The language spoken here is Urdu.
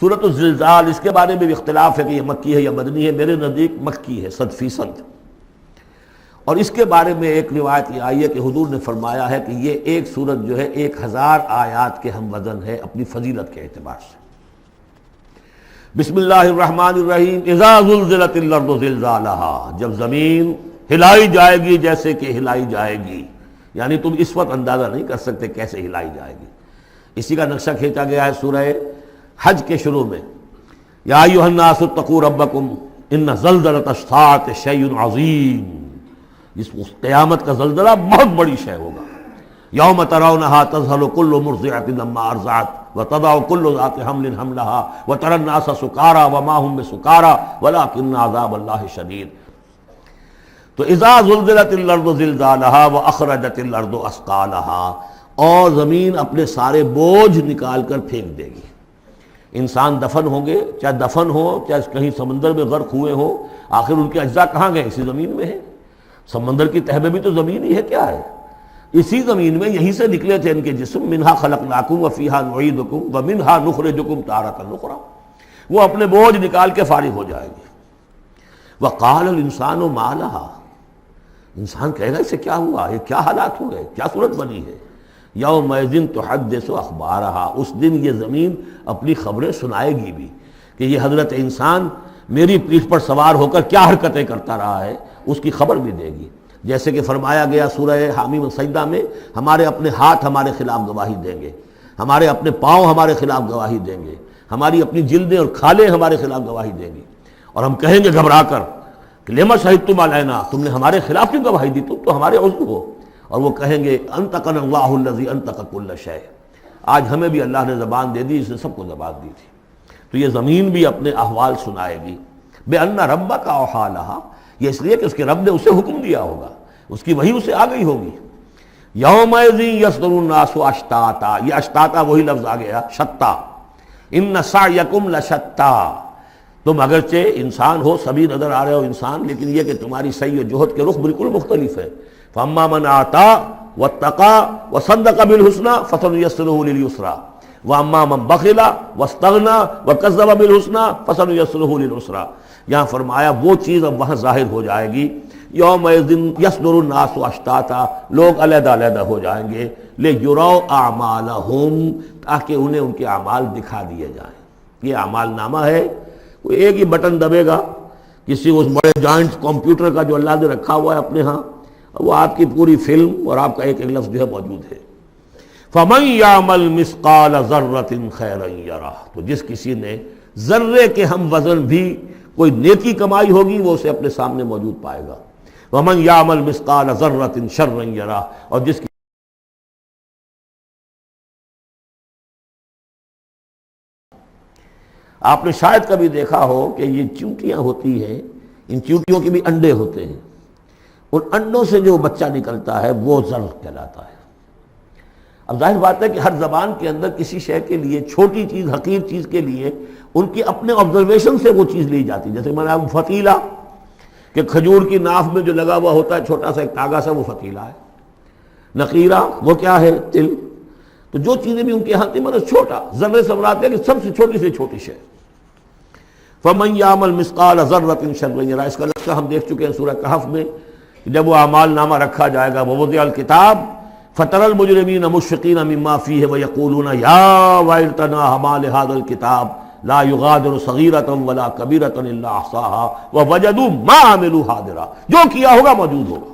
سورت زلزال، اس کے بارے میں بھی اختلاف ہے کہ یہ مکی ہے یا مدنی ہے. میرے نزدیک مکی ہے 100%. اور اس کے بارے میں ایک روایت یہ آئی ہے کہ حضور نے فرمایا ہے کہ یہ ایک سورت جو ہے 1000 آیات کے ہم وزن ہے اپنی فضیلت کے اعتبار سے. بسم اللہ الرحمن الرحیم. اذا زلزلت الارض زلزالہا، جب زمین ہلائی جائے گی جیسے کہ ہلائی جائے گی، یعنی تم اس وقت اندازہ نہیں کر سکتے کیسے ہلائی جائے گی. اسی کا نقشہ کھینچا گیا ہے سورہ حج کے شروع میں. یا ایھا الناس اتقوا ربکم ان زلزلۃ الساعۃ شیء عظیم. اس قیامت کا زلزلہ بہت بڑی شے ہوگا. یوم ترونھا تذہل کل مرضعۃ عما ارضعت وتضع کل ذات حمل حملها وترى الناس سکارى وما هم بسکارى ولكن عذاب اللہ شدید. تو اذا زلزلت الارض زلزالها واخرجت الارض اثقالها، اور زمین اپنے سارے بوجھ نکال کر پھینک دے گی. انسان دفن ہوں گے، چاہے دفن ہو چاہے کہیں سمندر میں غرق ہوئے ہوں، آخر ان کے اجزاء کہاں گئے؟ اسی زمین میں ہے. سمندر کی تہہ میں بھی تو زمین ہی ہے. کیا ہے؟ اسی زمین میں یہیں سے نکلے تھے ان کے جسم. منہا خلقناکم وفیہا نعیدکم ومنہا نخرجکم تارۃ اخری. وہ اپنے بوجھ نکال کے فارغ ہو جائے گی. وقال الانسان ما لہا، انسان کہے گا اسے کیا ہوا، یہ کیا حالات ہوئے، کیا صورت بنی ہے. یومئذ تحدث اخبارہا، اس دن یہ زمین اپنی خبریں سنائے گی بھی کہ یہ حضرت انسان میری پیٹھ پر سوار ہو کر کیا حرکتیں کرتا رہا ہے، اس کی خبر بھی دے گی. جیسے کہ فرمایا گیا سورہ حامیم السجدہ میں، ہمارے اپنے ہاتھ ہمارے خلاف گواہی دیں گے، ہمارے اپنے پاؤں ہمارے خلاف گواہی دیں گے، ہماری اپنی جلدیں اور کھالیں ہمارے خلاف گواہی دیں گی. اور ہم کہیں گے گھبرا کر کہ لما شہدتم علینا، تم نے ہمارے خلاف کیوں گواہی دی، تم تو ہمارے عضو ہو. اور وہ کہیں گے انطقنا اللہ الذی انطق کل شیء، آج ہمیں بھی اللہ نے زبان دے دی، اس نے سب کو زبان دی تھی. تو یہ زمین بھی اپنے احوال سنائے گی. بِأَنَّ رَبَّكَ أَوْحَىٰ لَهَا، یہ اس لیے کہ اس کے رب نے اسے حکم دیا ہوگا، اس کی وحی اسے آ گئی ہوگی. یومئذ یصدر الناس اشتاتا، یہ اشتاتا وہی لفظ آ گیا شتا. ان سعیکم لشتا، تم اگرچہ انسان ہو، سبھی نظر آ رہے ہو انسان، لیکن یہ کہ تمہاری سعی و جہد کے رخ بالکل مختلف ہے. فاما من آتا واتقى وصدق بالحسنى فسنيسره لليسرى واما من بخل واستغنى وكذب بالحسنى فسنيسره للعسرى. یہاں فرمایا وہ چیز اب وہاں ظاہر ہو جائے گی. یومئذ یصدر الناس اشتاتا، لوگ علیحدہ علیحدہ ہو جائیں گے. لیروا اعمالهم، تاکہ انہیں ان کے اعمال دکھا دیے جائیں. یہ اعمال نامہ ہے، کوئی ایک ہی بٹن دبے گا کسی اس بڑے جائنٹ کمپیوٹر کا جو اللہ نے رکھا ہوا ہے اپنے ہاں، وہ آپ کی پوری فلم اور آپ کا ایک ایک لفظ جو ہے موجود ہے. فَمَن يَعْمَلْ مِثْقَالَ ذَرَّةٍ خَيْرًا يَرَهُ، تو جس کسی نے ذرے کے ہم وزن بھی کوئی نیکی کمائی ہوگی وہ اسے اپنے سامنے موجود پائے گا. وَمَن يَعْمَلْ مِثْقَالَ ذَرَّةٍ شَرًّا يَرَهُ، اور جس کی آپ نے شاید کبھی دیکھا ہو کہ یہ چیونٹیاں ہوتی ہیں، ان چیونٹیوں کے بھی انڈے ہوتے ہیں، ان انڈوں سے جو بچہ نکلتا ہے وہ زر کہلاتا ہے. اب ظاہر بات ہے کہ ہر زبان کے اندر کسی شے کے لیے، چھوٹی چیز حقیر چیز کے لیے ان کی اپنے آبزرویشن سے وہ چیز لی جاتی ہے. جیسے میں نے فتیلہ، کہ کھجور کی ناف میں جو لگا ہوا ہوتا ہے چھوٹا سا ایک تاگا سا، وہ فتیلہ ہے. نقیرہ وہ کیا ہے؟ تل. تو جو چیزیں بھی ان کے یہاں تھی مطلب چھوٹا، ذرے سے مراد ہے کہ سب سے چھوٹی شے. فَمَن يَعْمَلْ مِثْقَالَ ذَرَّةٍ شَرًّا يَرَهُ، اس کا نقشہ ہم دیکھ چکے ہیں سورہ کہف میں. جب وہ اعمال نامہ رکھا جائے گا، وَوُضِعَ الْكِتَابُ فَتَرَى الْمُجْرِمِينَ مُشْفِقِينَ مِمَّا فِيهِ وَيَقُولُونَ يَا وَيْلَتَنَا مَا لِهَذَا الْكِتَابِ لَا يُغَادِرُ صَغِيرَةً وَلَا كَبِيرَةً إِلَّا أَحْصَاهَا وَوَجَدُوا مَا عَمِلُوا حَاضِرًا، جو کیا ہوگا موجود ہوگا.